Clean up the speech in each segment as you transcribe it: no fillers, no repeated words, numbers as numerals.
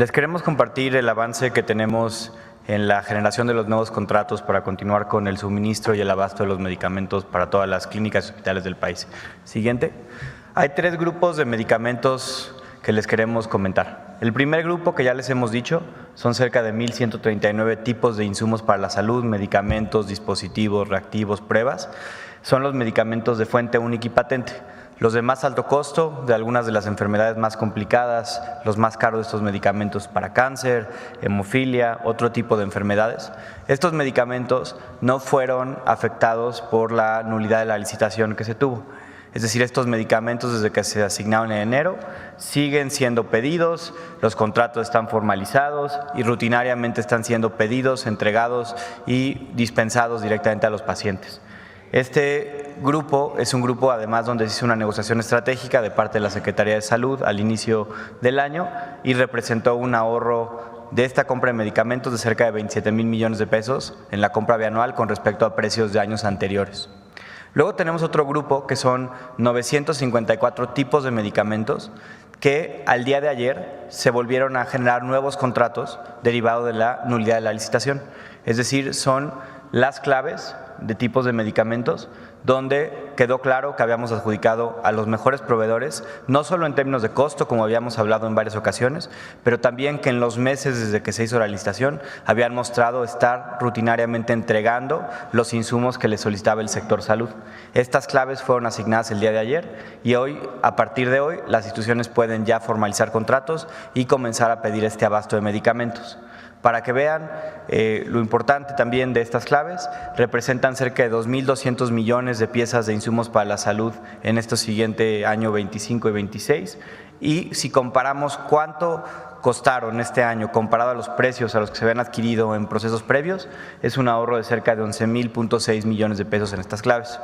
Les queremos compartir el avance que tenemos en la generación de los nuevos contratos para continuar con el suministro y el abasto de los medicamentos para todas las clínicas y hospitales del país. Siguiente. Hay 3 grupos de medicamentos que les queremos comentar. El primer grupo, que ya les hemos dicho, son cerca de 1,139 tipos de insumos para la salud, medicamentos, dispositivos, reactivos, pruebas. Son los medicamentos de fuente única y patente. Los de más alto costo, de algunas de las enfermedades más complicadas, los más caros de estos medicamentos para cáncer, hemofilia, otro tipo de enfermedades. Estos medicamentos no fueron afectados por la nulidad de la licitación que se tuvo. Es decir, estos medicamentos desde que se asignaron en enero siguen siendo pedidos, los contratos están formalizados y rutinariamente están siendo pedidos, entregados y dispensados directamente a los pacientes. Este grupo es un grupo además donde se hizo una negociación estratégica de parte de la Secretaría de Salud al inicio del año y representó un ahorro de esta compra de medicamentos de cerca de 27,000 millones de pesos en la compra bianual con respecto a precios de años anteriores. Luego tenemos otro grupo que son 954 tipos de medicamentos que al día de ayer se volvieron a generar nuevos contratos derivados de la nulidad de la licitación. Es decir, son las claves de tipos de medicamentos donde quedó claro que habíamos adjudicado a los mejores proveedores, no solo en términos de costo, como habíamos hablado en varias ocasiones, pero también que en los meses desde que se hizo la licitación habían mostrado estar rutinariamente entregando los insumos que le solicitaba el sector salud. Estas claves fueron asignadas el día de ayer y hoy, a partir de hoy, las instituciones pueden ya formalizar contratos y comenzar a pedir este abasto de medicamentos. Para que vean lo importante también de estas claves, representan cerca de 2,200 millones de piezas de insumos para la salud en este siguiente año 25 y 26. Y si comparamos cuánto costaron este año comparado a los precios a los que se habían adquirido en procesos previos, es un ahorro de cerca de 11,000.6 millones de pesos en estas claves.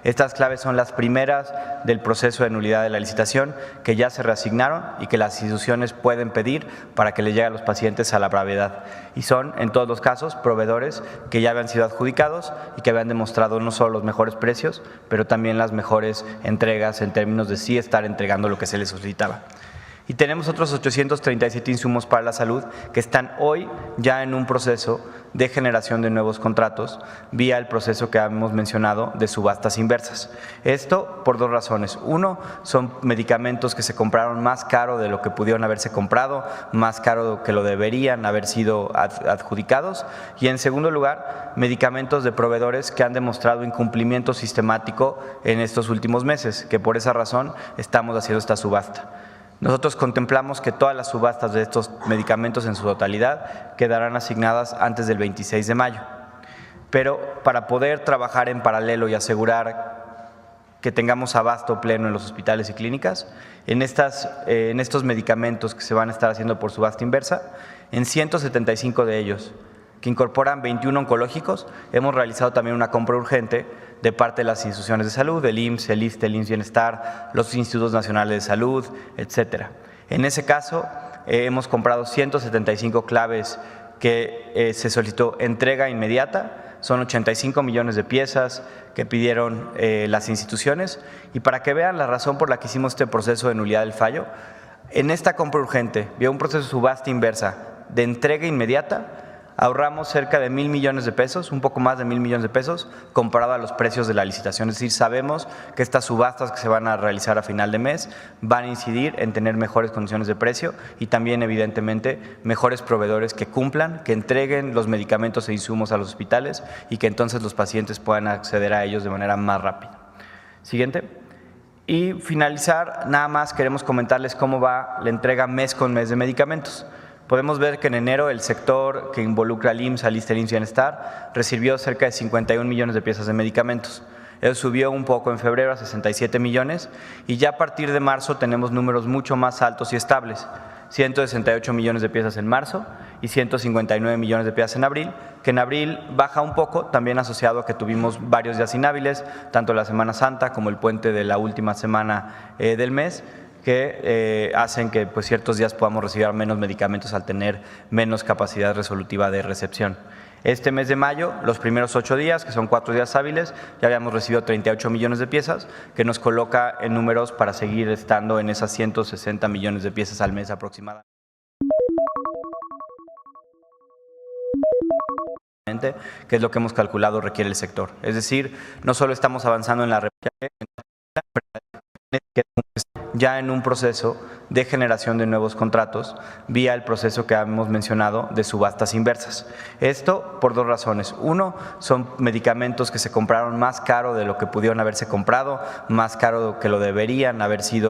Estas claves son las primeras del proceso de nulidad de la licitación que ya se reasignaron y que las instituciones pueden pedir para que le llegue a los pacientes a la brevedad. Y son, en todos los casos, proveedores que ya habían sido adjudicados y que habían demostrado no solo los mejores precios, pero también las mejores entregas en términos de sí estar entregando lo que se les solicitaba. Y tenemos otros 837 insumos para la salud que están hoy ya en un proceso de generación de nuevos contratos vía el proceso que hemos mencionado de subastas inversas. Esto por 2 razones. Uno, son medicamentos que se compraron más caro de lo que pudieron haberse comprado, más caro que lo deberían haber sido adjudicados. Y en segundo lugar, medicamentos de proveedores que han demostrado incumplimiento sistemático en estos últimos meses, que por esa razón estamos haciendo esta subasta. Nosotros contemplamos que todas las subastas de estos medicamentos en su totalidad quedarán asignadas antes del 26 de mayo. Pero para poder trabajar en paralelo y asegurar que tengamos abasto pleno en los hospitales y clínicas, en estos medicamentos que se van a estar haciendo por subasta inversa, en 175 de ellos, que incorporan 21 oncológicos, hemos realizado también una compra urgente de parte de las instituciones de salud, el IMSS, el ISSSTE, el IMSS Bienestar, los institutos nacionales de salud, etcétera. En ese caso, hemos comprado 175 claves que se solicitó entrega inmediata, son 85 millones de piezas que pidieron las instituciones. Y para que vean la razón por la que hicimos este proceso de nulidad del fallo, en esta compra urgente, vía un proceso de subasta inversa de entrega inmediata, ahorramos cerca de 1,000 millones de pesos, un poco más de 1,000 millones de pesos, comparado a los precios de la licitación. Es decir, sabemos que estas subastas que se van a realizar a final de mes van a incidir en tener mejores condiciones de precio y también, evidentemente, mejores proveedores que cumplan, que entreguen los medicamentos e insumos a los hospitales y que entonces los pacientes puedan acceder a ellos de manera más rápida. Siguiente. Y finalizar, nada más queremos comentarles cómo va la entrega mes con mes de medicamentos. Podemos ver que en enero el sector que involucra al IMSS, al ISSSTE, al IMSS Bienestar, recibió cerca de 51 millones de piezas de medicamentos. Eso subió un poco en febrero a 67 millones y ya a partir de marzo tenemos números mucho más altos y estables. 168 millones de piezas en marzo y 159 millones de piezas en abril, que en abril baja un poco, también asociado a que tuvimos varios días inhábiles, tanto la Semana Santa como el puente de la última semana del mes, que hacen que pues, ciertos días podamos recibir menos medicamentos al tener menos capacidad resolutiva de recepción. Este mes de mayo, los primeros 8 días, que son 4 días hábiles, ya habíamos recibido 38 millones de piezas, que nos coloca en números para seguir estando en esas 160 millones de piezas al mes aproximadamente. que es lo que hemos calculado requiere el sector. Es decir, no solo estamos avanzando en la ya en un proceso de generación de nuevos contratos vía el proceso que hemos mencionado de subastas inversas. Esto por dos razones. Uno, son medicamentos que se compraron más caro de lo que pudieron haberse comprado, más caro que lo deberían haber sido.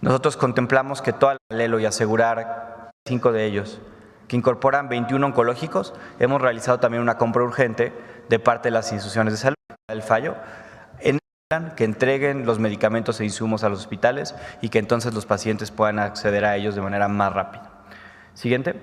Nosotros contemplamos que todo el paralelo y asegurar 5 de ellos, que incorporan 21 oncológicos, hemos realizado también una compra urgente de parte de las instituciones de salud, el fallo, que entreguen los medicamentos e insumos a los hospitales y que entonces los pacientes puedan acceder a ellos de manera más rápida. Siguiente.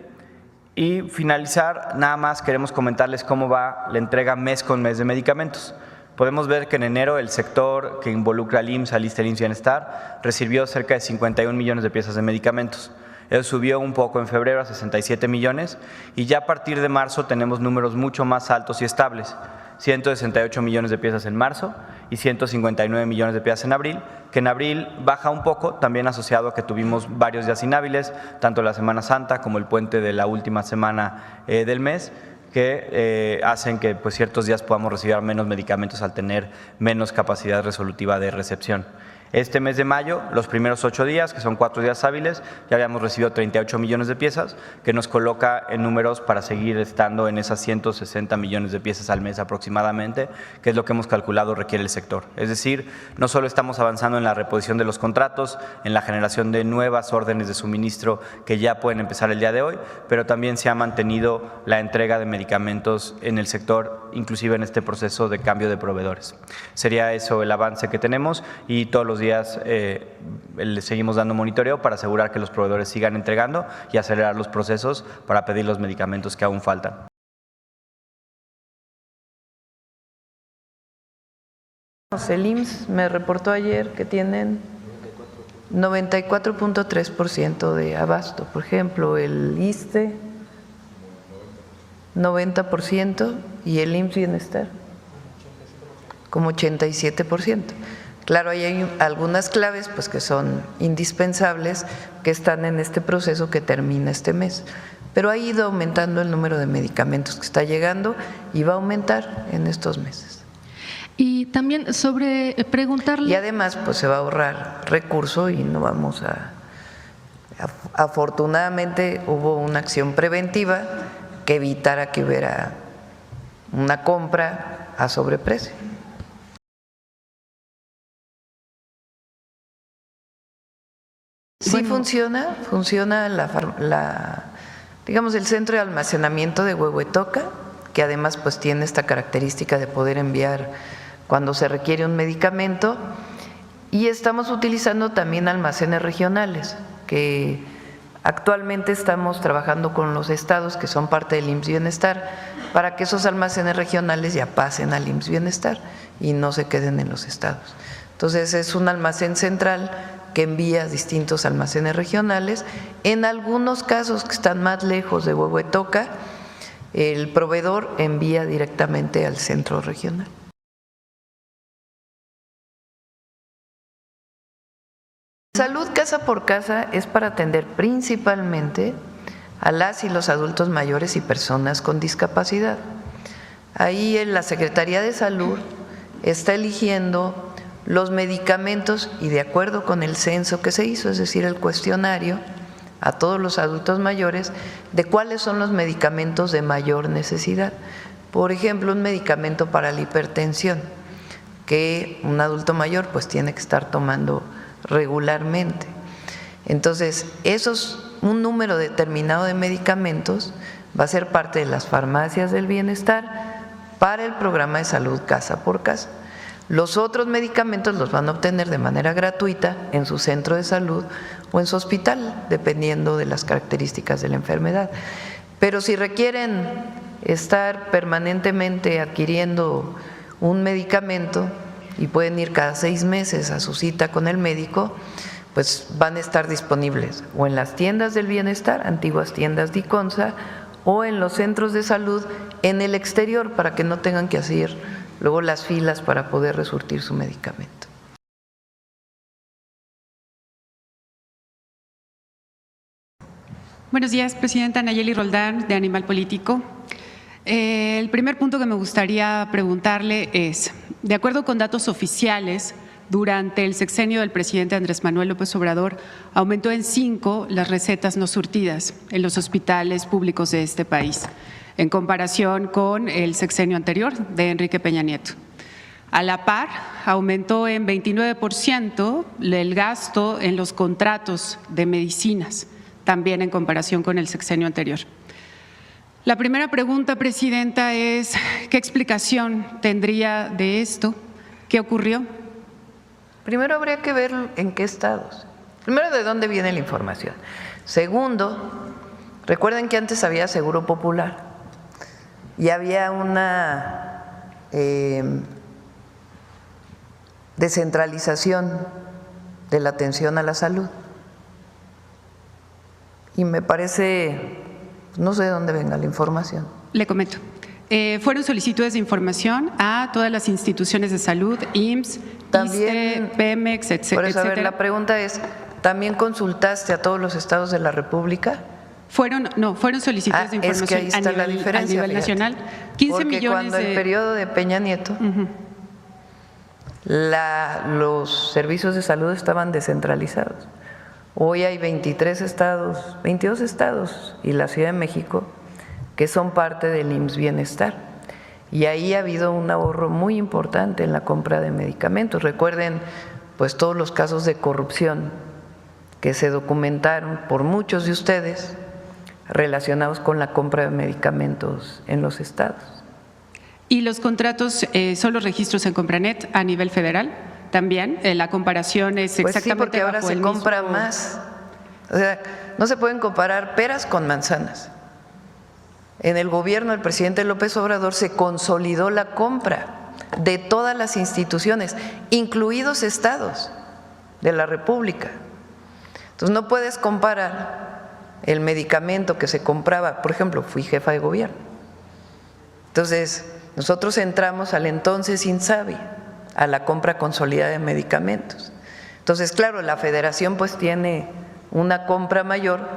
Y finalizar, nada más queremos comentarles cómo va la entrega mes con mes de medicamentos. Podemos ver que en enero el sector que involucra al IMSS, al ISSSTE, Bienestar, recibió cerca de 51 millones de piezas de medicamentos. Eso subió un poco en febrero a 67 millones y ya a partir de marzo tenemos números mucho más altos y estables. 168 millones de piezas en marzo y 159 millones de piezas en abril, que en abril baja un poco, también asociado a que tuvimos varios días inhábiles, tanto la Semana Santa como el puente de la última semana del mes, que hacen que pues, ciertos días podamos recibir menos medicamentos al tener menos capacidad resolutiva de recepción. Este mes de mayo, los primeros 8 días, que son 4 días hábiles, ya habíamos recibido 38 millones de piezas, que nos coloca en números para seguir estando en esas 160 millones de piezas al mes aproximadamente, que es lo que hemos calculado requiere el sector. Es decir, no solo estamos avanzando en la reposición de los contratos, en la generación de nuevas órdenes de suministro que ya pueden empezar el día de hoy, pero también se ha mantenido la entrega de medicamentos en el sector, inclusive en este proceso de cambio de proveedores. Sería eso el avance que tenemos y todos los días le seguimos dando monitoreo para asegurar que los proveedores sigan entregando y acelerar los procesos para pedir los medicamentos que aún faltan. El IMSS me reportó ayer que tienen 94.3% de abasto. Por ejemplo, el ISSSTE 90% y el IMSS Bienestar como 87%. Claro, hay algunas claves pues, que son indispensables, que están en este proceso que termina este mes, pero ha ido aumentando el número de medicamentos que está llegando y va a aumentar en estos meses. Y también sobre preguntarle… Y además pues se va a ahorrar recurso y no vamos afortunadamente hubo una acción preventiva que evitara que hubiera una compra a sobreprecio. Sí, funciona digamos el centro de almacenamiento de Huehuetoca, que además pues tiene esta característica de poder enviar cuando se requiere un medicamento, y estamos utilizando también almacenes regionales, que actualmente estamos trabajando con los estados que son parte del IMSS Bienestar, para que esos almacenes regionales ya pasen al IMSS Bienestar y no se queden en los estados. Entonces es un almacén central que envía a distintos almacenes regionales. En algunos casos que están más lejos de Huehuetoca, el proveedor envía directamente al centro regional. Salud casa por casa es para atender principalmente a las y los adultos mayores y personas con discapacidad. Ahí en la Secretaría de Salud está eligiendo los medicamentos y de acuerdo con el censo que se hizo, es decir, el cuestionario a todos los adultos mayores, de cuáles son los medicamentos de mayor necesidad. Por ejemplo, un medicamento para la hipertensión, que un adulto mayor pues tiene que estar tomando regularmente. Entonces, un número determinado de medicamentos va a ser parte de las farmacias del bienestar para el programa de salud casa por casa. Los otros medicamentos los van a obtener de manera gratuita en su centro de salud o en su hospital, dependiendo de las características de la enfermedad. Pero si requieren estar permanentemente adquiriendo un medicamento y pueden ir cada 6 meses a su cita con el médico, pues van a estar disponibles o en las tiendas del bienestar, antiguas tiendas Diconsa, o en los centros de salud en el exterior para que no tengan que hacer luego las filas para poder resurtir su medicamento. Buenos días, presidenta Nayeli Roldán, de Animal Político. El primer punto que me gustaría preguntarle es, de acuerdo con datos oficiales, durante el sexenio del presidente Andrés Manuel López Obrador, aumentó en 5 las recetas no surtidas en los hospitales públicos de este país, en comparación con el sexenio anterior de Enrique Peña Nieto. A la par, aumentó en 29% el gasto en los contratos de medicinas, también en comparación con el sexenio anterior. La primera pregunta, Presidenta, es ¿qué explicación tendría de esto? ¿Qué ocurrió? Primero habría que ver en qué estados. Primero, de dónde viene la información. Segundo, recuerden que antes había Seguro Popular y había una descentralización de la atención a la salud. Y me parece, no sé de dónde venga la información. Le comento. Fueron solicitudes de información a todas las instituciones de salud, IMSS, También, ISSSTE, Pemex, etcétera. Por eso, a ver, la pregunta es, ¿también consultaste a todos los estados de la República? Fueron solicitudes de información es que ahí está la diferencia, a nivel fíjate. nacional. 15 Porque millones cuando el periodo de Peña Nieto, los servicios de salud estaban descentralizados. Hoy hay 22 estados y la Ciudad de México que son parte del IMSS Bienestar. Y ahí ha habido un ahorro muy importante en la compra de medicamentos. Recuerden, pues, todos los casos de corrupción que se documentaron por muchos de ustedes relacionados con la compra de medicamentos en los estados. ¿Y los contratos son los registros en Compranet a nivel federal? También la comparación es Pues exactamente sí, porque ahora bajo se el compra mismo... más. O sea, no se pueden comparar peras con manzanas. En el gobierno del presidente López Obrador se consolidó la compra de todas las instituciones, incluidos estados de la República. Entonces no puedes comparar el medicamento que se compraba, por ejemplo, fui jefa de gobierno. Entonces, nosotros entramos al entonces INSABI, a la compra consolidada de medicamentos. Entonces, claro, la federación pues tiene una compra mayor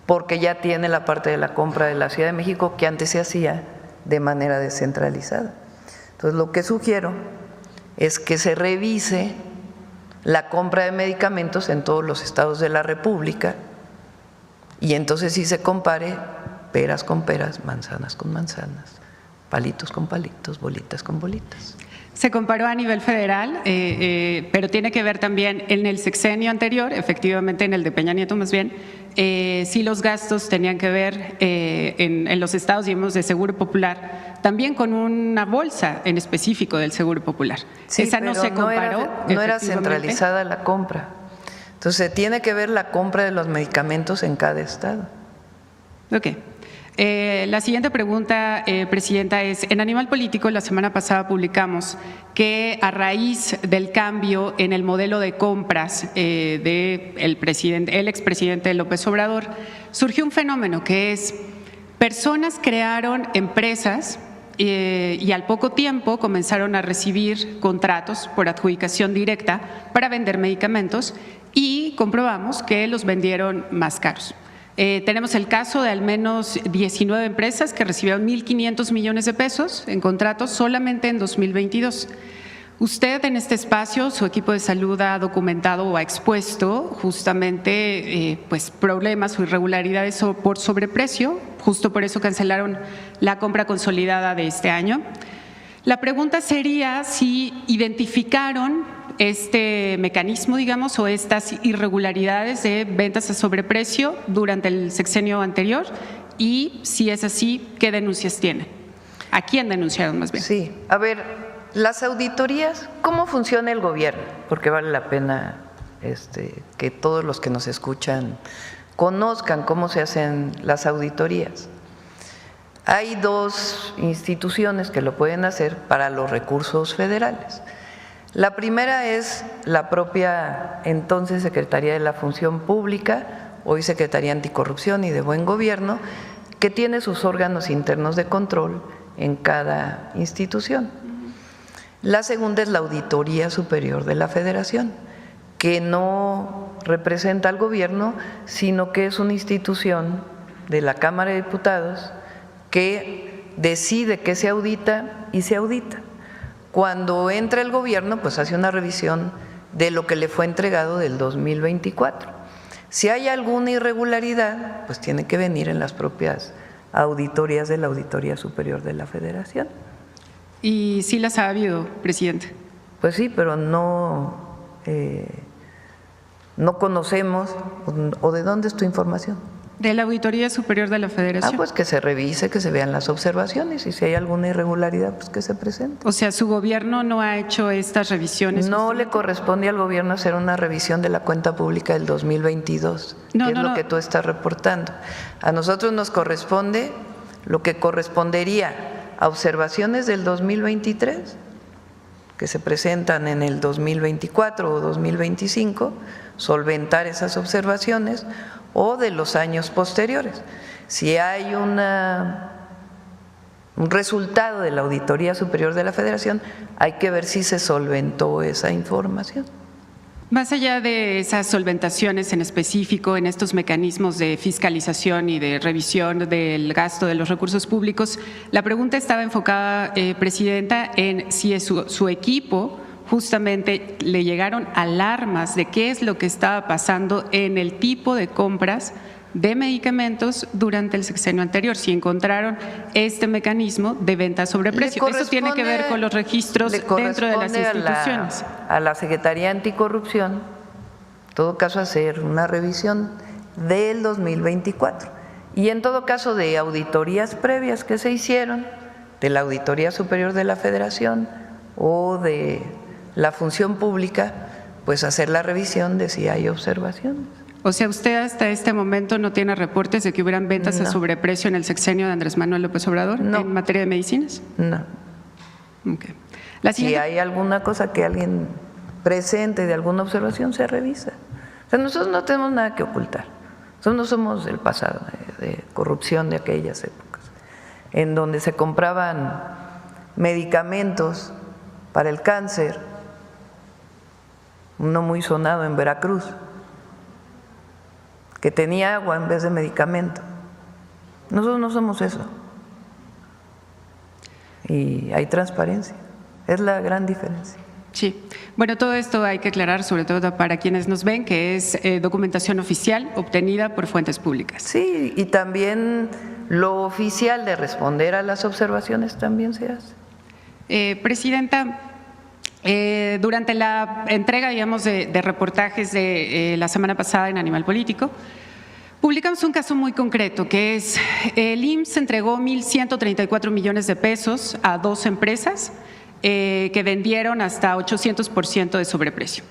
porque ya tiene la parte de la compra de la Ciudad de México que antes se hacía de manera descentralizada. Entonces, lo que sugiero es que se revise la compra de medicamentos en todos los estados de la República y entonces sí se compare peras con peras, manzanas con manzanas, palitos con palitos, bolitas con bolitas. Se comparó a nivel federal, pero tiene que ver también en el sexenio anterior, efectivamente en el de Peña Nieto más bien, sí los gastos tenían que ver en los estados, digamos, de Seguro Popular, también con una bolsa en específico del Seguro Popular. Sí, esa no se comparó. No era centralizada la compra. Entonces, tiene que ver la compra de los medicamentos en cada estado. Ok. La siguiente pregunta, Presidenta, es, en Animal Político la semana pasada publicamos que a raíz del cambio en el modelo de compras del expresidente López Obrador, surgió un fenómeno que es, personas crearon empresas y al poco tiempo comenzaron a recibir contratos por adjudicación directa para vender medicamentos y comprobamos que los vendieron más caros. Tenemos el caso de al menos 19 empresas que recibieron 1.500 millones de pesos en contratos solamente en 2022. Usted en este espacio, su equipo de salud ha documentado o ha expuesto justamente pues problemas o irregularidades por sobreprecio, justo por eso cancelaron la compra consolidada de este año. La pregunta sería si identificaron este mecanismo, digamos, o estas irregularidades de ventas a sobreprecio durante el sexenio anterior y, si es así, ¿qué denuncias tienen? ¿A quién denunciaron más bien? Sí, a ver, las auditorías, ¿cómo funciona el gobierno? Porque vale la pena que todos los que nos escuchan conozcan cómo se hacen las auditorías. Hay 2 instituciones que lo pueden hacer para los recursos federales. La primera es la propia entonces Secretaría de la Función Pública, hoy Secretaría Anticorrupción y de Buen Gobierno, que tiene sus órganos internos de control en cada institución. La segunda es la Auditoría Superior de la Federación, que no representa al gobierno, sino que es una institución de la Cámara de Diputados que decide qué se audita y se audita. Cuando entra el gobierno, pues hace una revisión de lo que le fue entregado del 2024. Si hay alguna irregularidad, pues tiene que venir en las propias auditorías de la Auditoría Superior de la Federación. ¿Y sí las ha habido, presidente? Pues sí, pero no conocemos, o ¿de dónde es tu información? De la Auditoría Superior de la Federación. Pues que se revise, que se vean las observaciones y si hay alguna irregularidad, pues que se presente. O sea, ¿su gobierno no ha hecho estas revisiones? No le corresponde al gobierno hacer una revisión de la cuenta pública del 2022, que es lo que tú estás reportando. A nosotros nos corresponde lo que correspondería a observaciones del 2023, que se presentan en el 2024 o 2025, solventar esas observaciones, o de los años posteriores. Si hay un resultado de la Auditoría Superior de la Federación, hay que ver si se solventó esa información. Más allá de esas solventaciones en específico, en estos mecanismos de fiscalización y de revisión del gasto de los recursos públicos, la pregunta estaba enfocada, Presidenta, en si su equipo justamente le llegaron alarmas de qué es lo que estaba pasando en el tipo de compras de medicamentos durante el sexenio anterior, si encontraron este mecanismo de venta sobre precio. Eso tiene que ver con los registros dentro de las instituciones. A la Secretaría Anticorrupción, en todo caso, hacer una revisión del 2024 y en todo caso de auditorías previas que se hicieron de la Auditoría Superior de la Federación o de la función pública, pues hacer la revisión de si hay observaciones. O sea, ¿usted hasta este momento no tiene reportes de que hubieran ventas a sobreprecio en el sexenio de Andrés Manuel López Obrador en materia de medicinas? No. Okay. Si hay alguna cosa que alguien presente de alguna observación, se revisa. O sea, nosotros no tenemos nada que ocultar. Nosotros no somos del pasado, de corrupción de aquellas épocas, en donde se compraban medicamentos para el cáncer, uno muy sonado en Veracruz, que tenía agua en vez de medicamento. Nosotros no somos eso. Y hay transparencia. Es la gran diferencia. Sí. Bueno, todo esto hay que aclarar, sobre todo para quienes nos ven, que es documentación oficial obtenida por fuentes públicas. Sí, y también lo oficial de responder a las observaciones también se hace. Presidenta, durante la entrega, digamos, de reportajes de la semana pasada en Animal Político, publicamos un caso muy concreto, que es el IMSS entregó 1.134 millones de pesos a 2 empresas que vendieron hasta 800% de sobreprecio.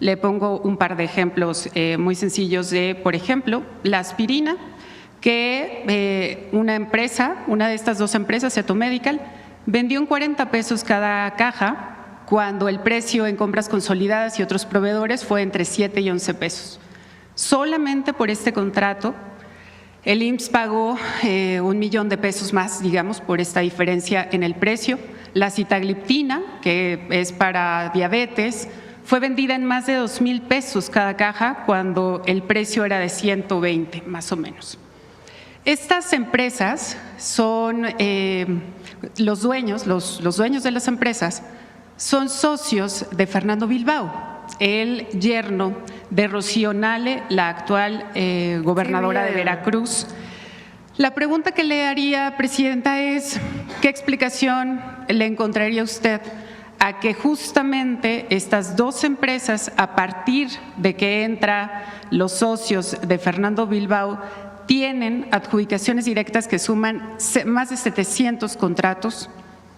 Le pongo un par de ejemplos muy sencillos de, por ejemplo, la aspirina, que una de estas 2 empresas, Cetomedical, vendió en 40 pesos cada caja, cuando el precio en compras consolidadas y otros proveedores fue entre 7 y 11 pesos. Solamente por este contrato, el IMSS pagó 1 millón de pesos más, digamos, por esta diferencia en el precio. La sitagliptina, que es para diabetes, fue vendida en más de 2,000 pesos cada caja, cuando el precio era de 120, más o menos. Estas empresas son los dueños de las empresas son socios de Fernando Bilbao, el yerno de Rocío Nale, la actual gobernadora de Veracruz. La pregunta que le haría, Presidenta, es ¿qué explicación le encontraría usted a que justamente estas 2 empresas, a partir de que entran los socios de Fernando Bilbao, tienen adjudicaciones directas que suman más de 700 contratos,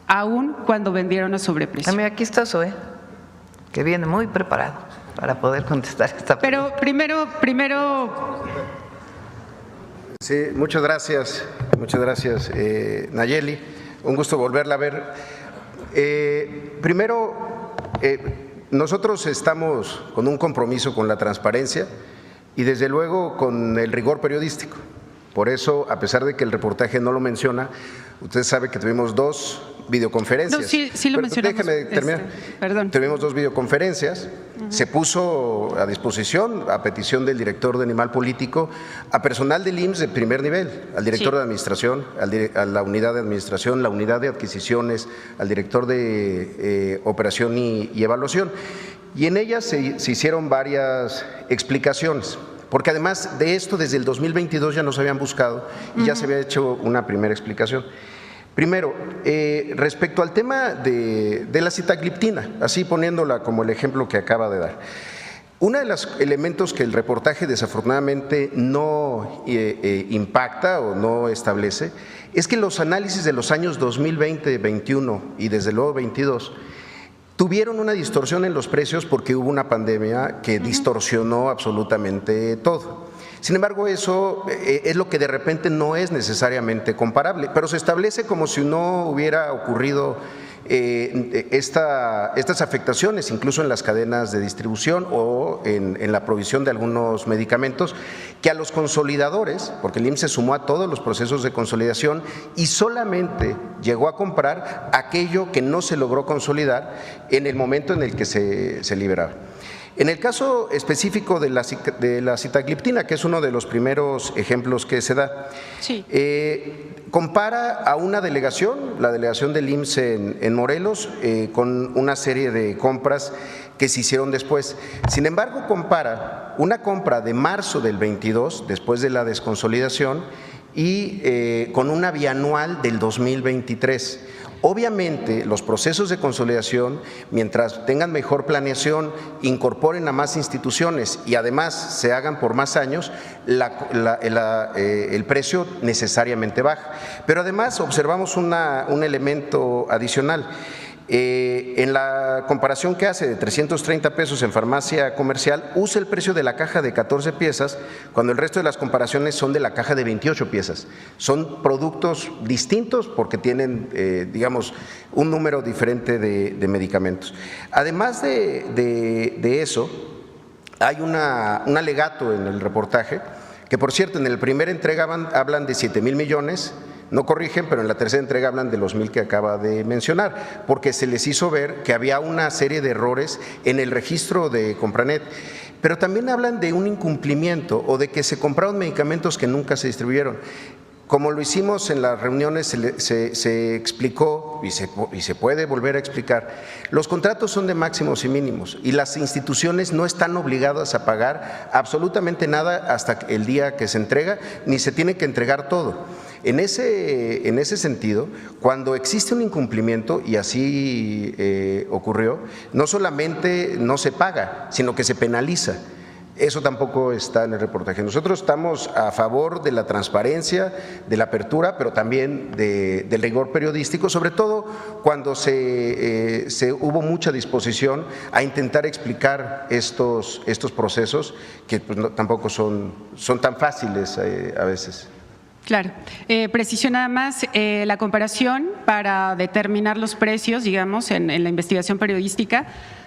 aún cuando vendieron a sobreprecio? Aquí está Zoe, que viene muy preparado para poder contestar esta pregunta. Pero primero… Sí, muchas gracias, Nayeli. Un gusto volverla a ver. Primero, nosotros estamos con un compromiso con la transparencia y desde luego con el rigor periodístico. Por eso, a pesar de que el reportaje no lo menciona, usted sabe que tuvimos 2 videoconferencias. No, sí lo mencionamos. Déjeme terminar. Perdón. Tuvimos 2 videoconferencias. Se puso a disposición, a petición del director de Animal Político, a personal del IMSS de primer nivel, al director de administración, a la unidad de administración, la unidad de adquisiciones, al director de operación y evaluación. Y en ellas se hicieron varias explicaciones. Porque además de esto, desde el 2022 ya nos habían buscado y ya se había hecho una primera explicación. Primero, respecto al tema de la sitagliptina, así poniéndola como el ejemplo que acaba de dar. Uno de los elementos que el reportaje desafortunadamente no impacta o no establece es que los análisis de los años 2020, 21 y desde luego 22 tuvieron una distorsión en los precios porque hubo una pandemia que distorsionó absolutamente todo. Sin embargo, eso es lo que de repente no es necesariamente comparable, pero se establece como si no hubiera ocurrido estas afectaciones, incluso en las cadenas de distribución o en la provisión de algunos medicamentos, que a los consolidadores, porque el IMSS se sumó a todos los procesos de consolidación y solamente llegó a comprar aquello que no se logró consolidar en el momento en el que se liberaba. En el caso específico de la sitagliptina, que es uno de los primeros ejemplos que se da, sí. Compara a una delegación, la delegación del IMSS en Morelos, con una serie de compras que se hicieron después. Sin embargo, compara una compra de marzo del 22, después de la desconsolidación, y con una bianual del 2023. Obviamente, los procesos de consolidación, mientras tengan mejor planeación, incorporen a más instituciones y además se hagan por más años, el precio necesariamente baja. Pero además observamos un elemento adicional. En la comparación que hace de 330 pesos en farmacia comercial, usa el precio de la caja de 14 piezas, cuando el resto de las comparaciones son de la caja de 28 piezas. Son productos distintos porque tienen, digamos, un número diferente de medicamentos. Además de eso, hay un alegato en el reportaje, que por cierto, en la primera entrega hablan de 7,000 millones, no corrigen, pero en la tercera entrega hablan de los 1,000 que acaba de mencionar, porque se les hizo ver que había una serie de errores en el registro de Compranet. Pero también hablan de un incumplimiento o de que se compraron medicamentos que nunca se distribuyeron. Como lo hicimos en las reuniones, se explicó y se puede volver a explicar, los contratos son de máximos y mínimos y las instituciones no están obligadas a pagar absolutamente nada hasta el día que se entrega, ni se tiene que entregar todo. En ese sentido, cuando existe un incumplimiento, y así ocurrió, no solamente no se paga, sino que se penaliza. Eso tampoco está en el reportaje. Nosotros estamos a favor de la transparencia, de la apertura, pero también del rigor periodístico, sobre todo cuando hubo mucha disposición a intentar explicar estos procesos que pues, tampoco son tan fáciles a veces. Claro. Preciso nada más, la comparación para determinar los precios, digamos, en la investigación periodística,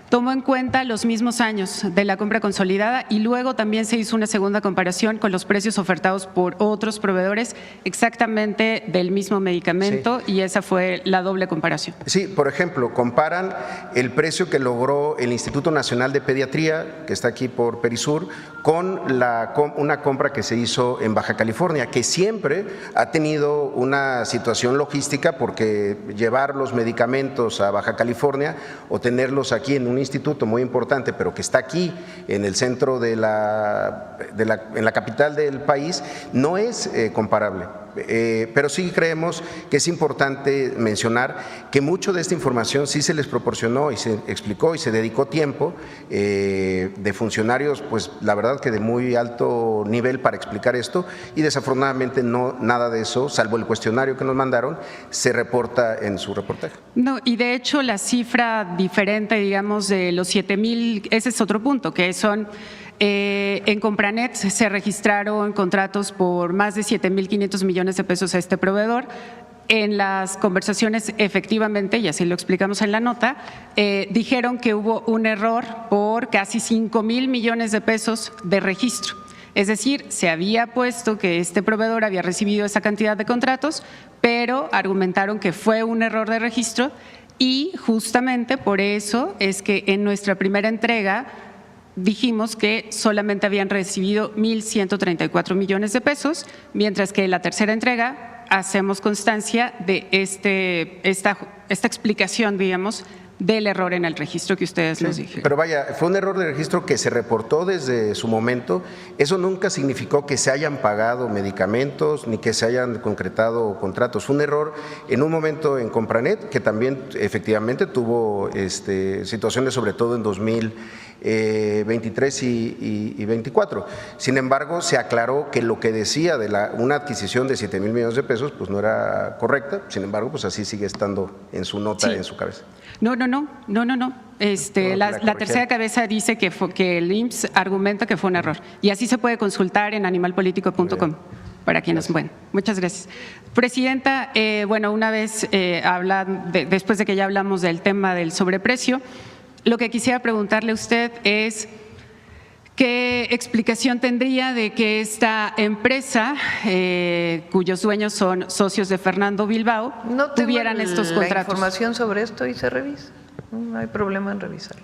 tomó en cuenta los mismos años de la compra consolidada y luego también se hizo una segunda comparación con los precios ofertados por otros proveedores exactamente del mismo medicamento, sí. Y esa fue la doble comparación. Sí, por ejemplo, comparan el precio que logró el Instituto Nacional de Pediatría, que está aquí por Perisur, con una compra que se hizo en Baja California, que siempre ha tenido una situación logística porque llevar los medicamentos a Baja California o tenerlos aquí en un instituto muy importante, pero que está aquí en el centro en la capital del país, no es comparable. Pero sí creemos que es importante mencionar que mucho de esta información sí se les proporcionó y se explicó y se dedicó tiempo de funcionarios, pues la verdad que de muy alto nivel para explicar esto, y desafortunadamente no nada de eso, salvo el cuestionario que nos mandaron, se reporta en su reportaje. No, y de hecho la cifra diferente, digamos, de los 7,000, ese es otro punto, que son… en Compranet se registraron contratos por más de 7,500 millones de pesos a este proveedor. En las conversaciones, efectivamente, y así lo explicamos en la nota, dijeron que hubo un error por casi 5,000 millones de pesos de registro. Es decir, se había puesto que este proveedor había recibido esa cantidad de contratos, pero argumentaron que fue un error de registro y justamente por eso es que en nuestra primera entrega dijimos que solamente habían recibido 1.134 millones de pesos, mientras que en la tercera entrega hacemos constancia de esta explicación, digamos, del error en el registro que ustedes nos dijeron. Pero vaya, fue un error de registro que se reportó desde su momento. Eso nunca significó que se hayan pagado medicamentos ni que se hayan concretado contratos. Fue un error en un momento en Compranet, que también efectivamente tuvo situaciones, sobre todo en 2023 y 24. Sin embargo, se aclaró que lo que decía de una adquisición de 7,000 millones de pesos pues no era correcta. Sin embargo, pues así sigue estando en su nota, en su cabeza. No. La tercera cabeza dice que el IMSS argumenta que fue un error. Y así se puede consultar en animalpolitico.com para quienes. Bueno, muchas gracias. Presidenta, una vez después de que ya hablamos del tema del sobreprecio, lo que quisiera preguntarle a usted es ¿qué explicación tendría de que esta empresa, cuyos dueños son socios de Fernando Bilbao, no tuvieran estos contratos? La información sobre esto y se revisa. No hay problema en revisarlo.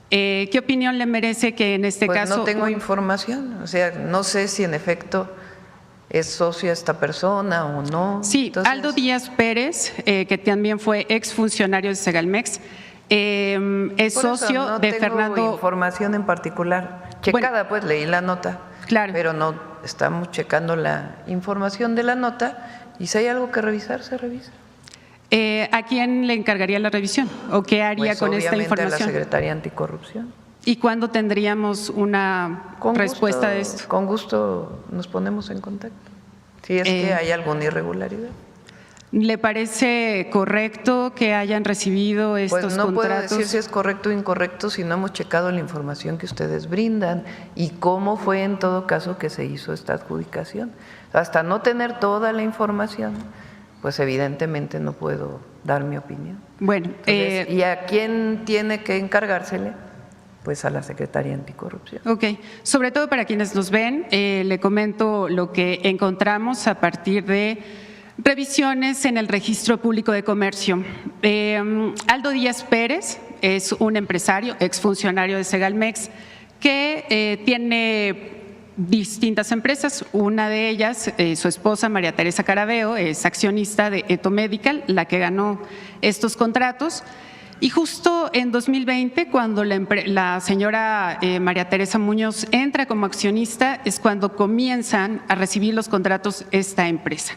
¿Qué opinión le merece que en este caso? No tengo información, o sea, no sé si en efecto es socio esta persona o no. Sí, entonces, Aldo Díaz Pérez, que también fue exfuncionario de Segalmex, es socio de Fernando. No tengo información en particular checada, pues leí la nota, claro, pero no estamos checando la información de la nota y si hay algo que revisar, se revisa. ¿A quién le encargaría la revisión o qué haría pues con esta información? A la Secretaría Anticorrupción. ¿Y cuándo tendríamos una respuesta de esto? Con gusto nos ponemos en contacto, si es que hay alguna irregularidad. ¿Le parece correcto que hayan recibido estos contratos? Pues no puedo decir si es correcto o incorrecto si no hemos checado la información que ustedes brindan y cómo fue en todo caso que se hizo esta adjudicación. Hasta no tener toda la información, pues evidentemente no puedo dar mi opinión. Bueno, entonces, ¿y a quién tiene que encargársele? Pues a la Secretaría Anticorrupción. Ok, sobre todo para quienes nos ven, le comento lo que encontramos a partir de revisiones en el Registro Público de Comercio. Aldo Díaz Pérez es un empresario, exfuncionario de Segalmex, que tiene distintas empresas. Una de ellas, su esposa María Teresa Carabeo, es accionista de Eto Medical, la que ganó estos contratos. Y justo en 2020, cuando la señora María Teresa Muñoz entra como accionista, es cuando comienzan a recibir los contratos esta empresa.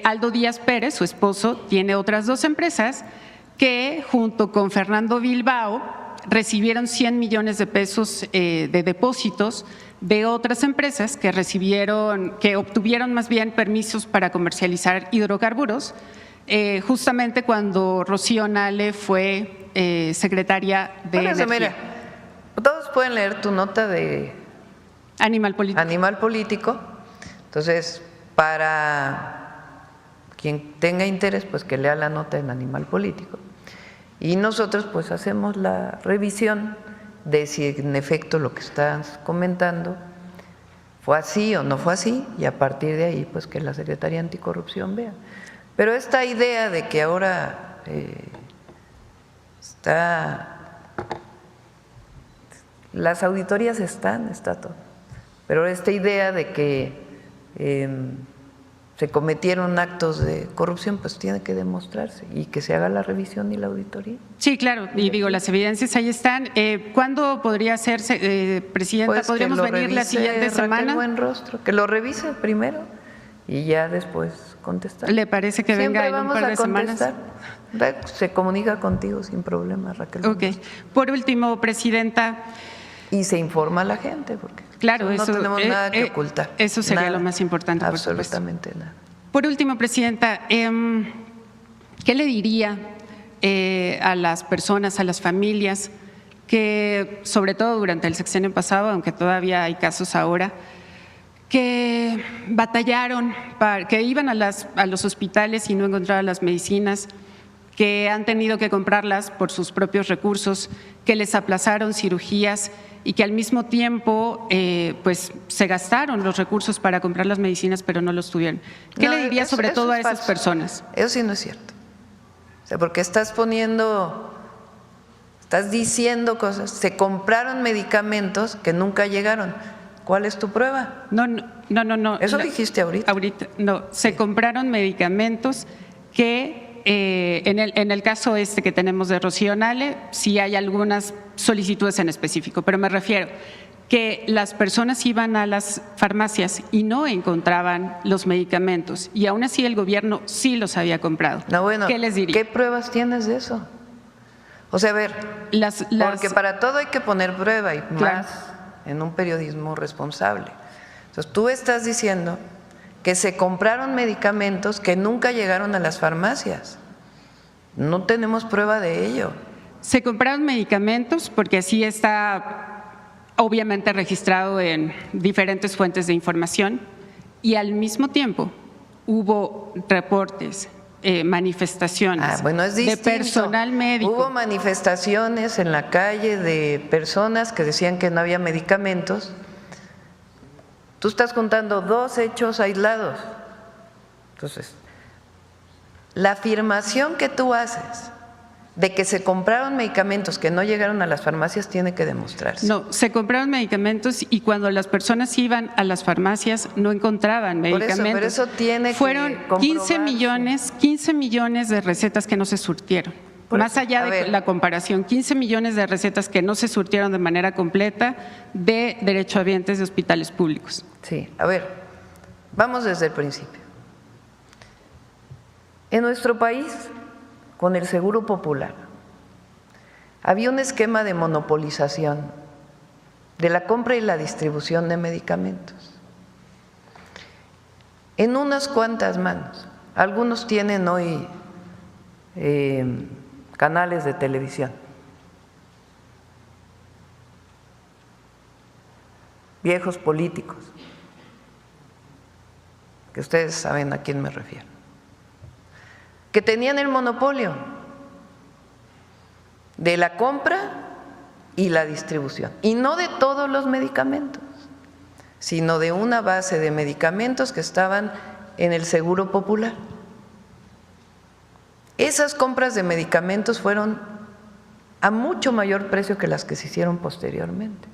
Aldo Díaz Pérez, su esposo, tiene otras dos empresas que junto con Fernando Bilbao recibieron 100 millones de pesos de depósitos de otras empresas que obtuvieron más bien permisos para comercializar hidrocarburos, justamente cuando Rocío Nale fue secretaria de Energía. Mira, todos pueden leer tu nota de Animal Político. Entonces, para quien tenga interés, pues que lea la nota en Animal Político. Y nosotros pues hacemos la revisión de si en efecto lo que estás comentando fue así o no fue así, y a partir de ahí pues que la Secretaría Anticorrupción vea. Pero esta idea de que ahora las auditorías está todo, pero esta idea de que se cometieron actos de corrupción, pues tiene que demostrarse y que se haga la revisión y la auditoría. Sí, claro, y digo, las evidencias ahí están. ¿Cuándo podría hacerse, Presidenta? Pues ¿Podríamos venir la siguiente semana? Buenrostro, que lo revise primero y ya después contestar. ¿Le parece que venga en un par de semanas? Se comunica contigo sin problema, Raquel. Ok. Por último, Presidenta. Y se informa a la gente, porque claro, no tenemos nada que ocultar. Eso sería nada, lo más importante, por absolutamente supuesto. Nada. Por último, Presidenta, ¿qué le diría a las personas, a las familias que, sobre todo durante el sexenio pasado, aunque todavía hay casos ahora, que batallaron, que iban a los hospitales y no encontraban las medicinas, que han tenido que comprarlas por sus propios recursos, que les aplazaron cirugías y que al mismo tiempo pues se gastaron los recursos para comprar las medicinas, pero no los tuvieron. ¿Qué No, le diría sobre eso todo es a esas falso. personas? Eso sí no es cierto. O sea, porque estás diciendo cosas. Se compraron medicamentos que nunca llegaron. ¿Cuál es tu prueba? No. Eso dijiste ahorita. Ahorita, no. Se compraron medicamentos que en el caso que tenemos de Rocío Nale, sí hay algunas solicitudes en específico, pero me refiero que las personas iban a las farmacias y no encontraban los medicamentos y aún así el gobierno sí los había comprado. No, bueno, ¿Qué les diría? ¿qué pruebas tienes de eso? O sea, a ver, porque para todo hay que poner prueba y Claro. más en un periodismo responsable. Entonces, tú estás diciendo que se compraron medicamentos que nunca llegaron a las farmacias. No tenemos prueba de ello. Se compraron medicamentos porque así está obviamente registrado en diferentes fuentes de información y al mismo tiempo hubo reportes, manifestaciones Bueno, es de distinto. personal médico. Hubo manifestaciones en la calle de personas que decían que no había medicamentos. Tú estás contando dos hechos aislados. Entonces, la afirmación que tú haces de que se compraron medicamentos que no llegaron a las farmacias tiene que demostrarse. No, se compraron medicamentos y cuando las personas iban a las farmacias no encontraban medicamentos. Pero eso tiene que Fueron 15 comprobarse. millones de recetas que no se surtieron. Por Más eso, allá a de ver. la comparación, 15 millones de recetas que no se surtieron de manera completa de derechohabientes de hospitales públicos. Sí, a ver, vamos desde el principio. En nuestro país, con el Seguro Popular, había un esquema de monopolización de la compra y la distribución de medicamentos en unas cuantas manos. Algunos tienen hoy canales de televisión. Viejos políticos, que ustedes saben a quién me refiero, que tenían el monopolio de la compra y la distribución, y no de todos los medicamentos, sino de una base de medicamentos que estaban en el Seguro Popular. Esas compras de medicamentos fueron a mucho mayor precio que las que se hicieron posteriormente.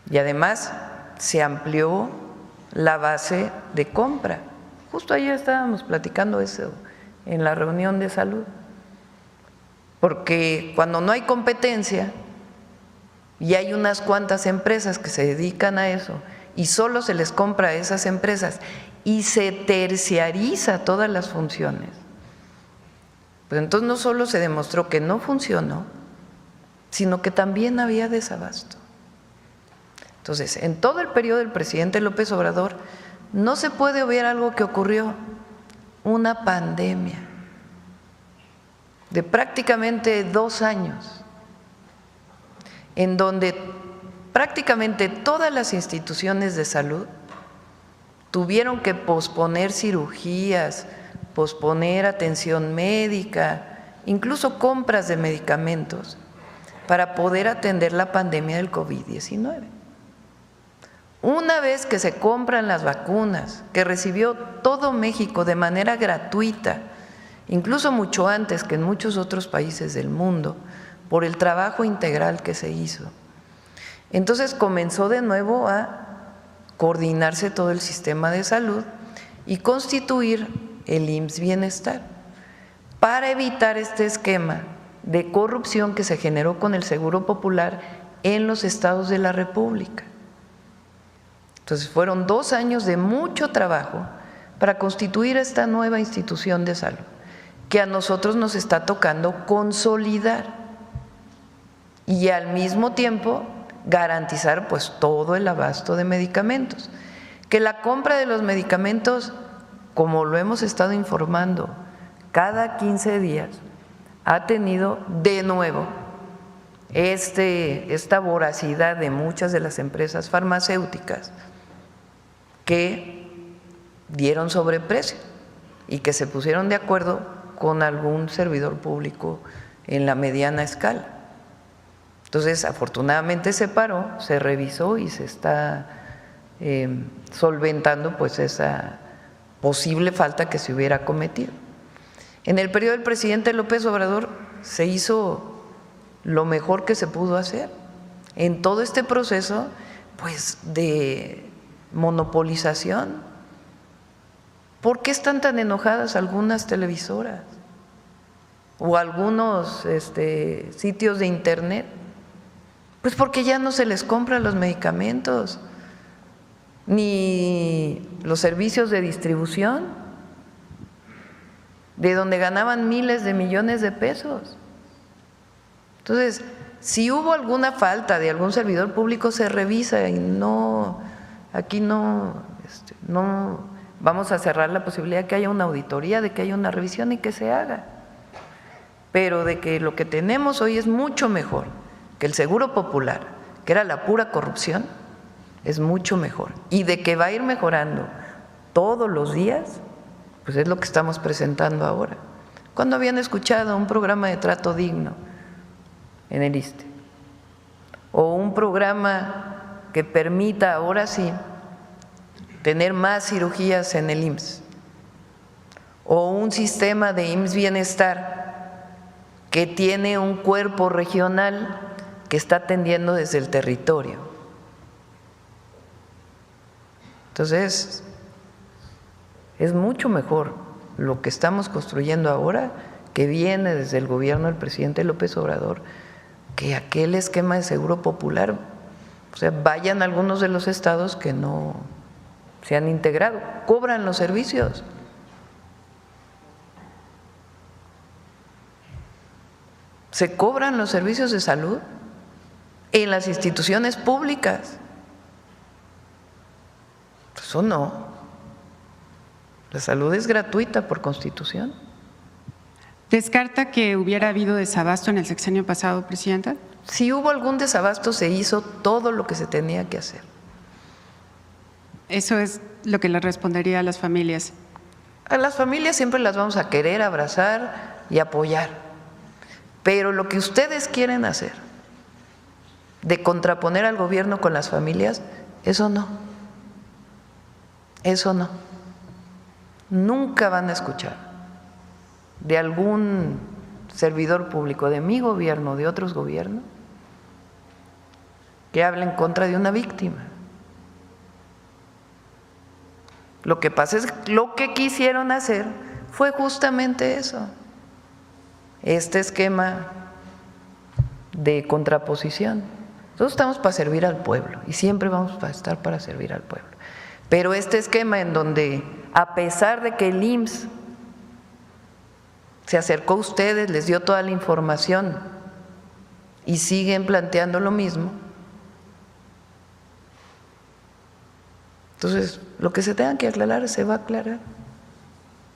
Y además se amplió la base de compra. Justo ayer estábamos platicando eso en la reunión de salud. Porque cuando no hay competencia y hay unas cuantas empresas que se dedican a eso y solo se les compra a esas empresas y se terciariza todas las funciones, pues entonces no solo se demostró que no funcionó, sino que también había desabasto. Entonces, en todo el periodo del presidente López Obrador no se puede obviar algo que ocurrió, una pandemia de prácticamente 2 años, en donde prácticamente todas las instituciones de salud tuvieron que posponer cirugías, posponer atención médica, incluso compras de medicamentos para poder atender la pandemia del COVID-19. Una vez que se compran las vacunas, que recibió todo México de manera gratuita, incluso mucho antes que en muchos otros países del mundo, por el trabajo integral que se hizo, entonces comenzó de nuevo a coordinarse todo el sistema de salud y constituir el IMSS Bienestar para evitar este esquema de corrupción que se generó con el Seguro Popular en los estados de la República. Entonces fueron 2 años de mucho trabajo para constituir esta nueva institución de salud que a nosotros nos está tocando consolidar y al mismo tiempo garantizar pues todo el abasto de medicamentos. Que la compra de los medicamentos, como lo hemos estado informando, cada 15 días ha tenido de nuevo esta voracidad de muchas de las empresas farmacéuticas que dieron sobreprecio y que se pusieron de acuerdo con algún servidor público en la mediana escala. Entonces, afortunadamente se paró, se revisó y se está solventando pues esa posible falta que se hubiera cometido. En el periodo del presidente López Obrador se hizo lo mejor que se pudo hacer en todo este proceso pues de monopolización. ¿Por qué están tan enojadas algunas televisoras o algunos sitios de internet? Pues porque ya no se les compran los medicamentos ni los servicios de distribución, de donde ganaban miles de millones de pesos. Entonces, si hubo alguna falta de algún servidor público, se revisa y no, aquí no vamos a cerrar la posibilidad de que haya una auditoría, de que haya una revisión y que se haga. Pero de que lo que tenemos hoy es mucho mejor que el Seguro Popular, que era la pura corrupción, es mucho mejor. Y de que va a ir mejorando todos los días, pues es lo que estamos presentando ahora. ¿Cuándo habían escuchado un programa de trato digno en el ISSSTE? O un programa que permita ahora sí tener más cirugías en el IMSS. O un sistema de IMSS Bienestar que tiene un cuerpo regional que está atendiendo desde el territorio. Entonces, es mucho mejor lo que estamos construyendo ahora, que viene desde el gobierno del presidente López Obrador, que aquel esquema de seguro popular. O sea, vayan a algunos de los estados que no se han integrado, cobran los servicios. Se cobran los servicios de salud en las instituciones públicas. Eso no. La salud es gratuita por Constitución. ¿Descarta que hubiera habido desabasto en el sexenio pasado, presidenta? Si hubo algún desabasto, se hizo todo lo que se tenía que hacer. Eso es lo que le respondería a las familias. A las familias siempre las vamos a querer abrazar y apoyar, pero lo que ustedes quieren hacer, de contraponer al gobierno con las familias, eso no. Eso no. Nunca van a escuchar de algún servidor público, de mi gobierno, de otros gobiernos, que hable en contra de una víctima. Lo que pasa es que lo que quisieron hacer fue justamente eso, este esquema de contraposición. Nosotros estamos para servir al pueblo y siempre vamos a estar para servir al pueblo. Pero este esquema en donde, a pesar de que el IMSS se acercó a ustedes, les dio toda la información y siguen planteando lo mismo, entonces lo que se tenga que aclarar se va a aclarar.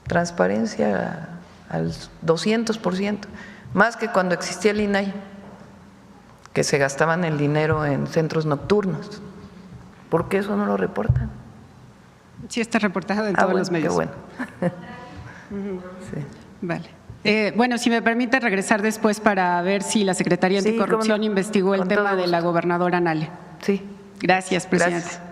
Transparencia al 200%, más que cuando existía el INAI, que se gastaban el dinero en centros nocturnos. ¿Por qué eso no lo reportan? Sí, está reportado en todos los medios. Qué bueno. Sí. Vale. Bueno, si me permite regresar después para ver si la Secretaría Anticorrupción investigó el tema de la gobernadora Nale. Sí. Gracias, presidente. Gracias.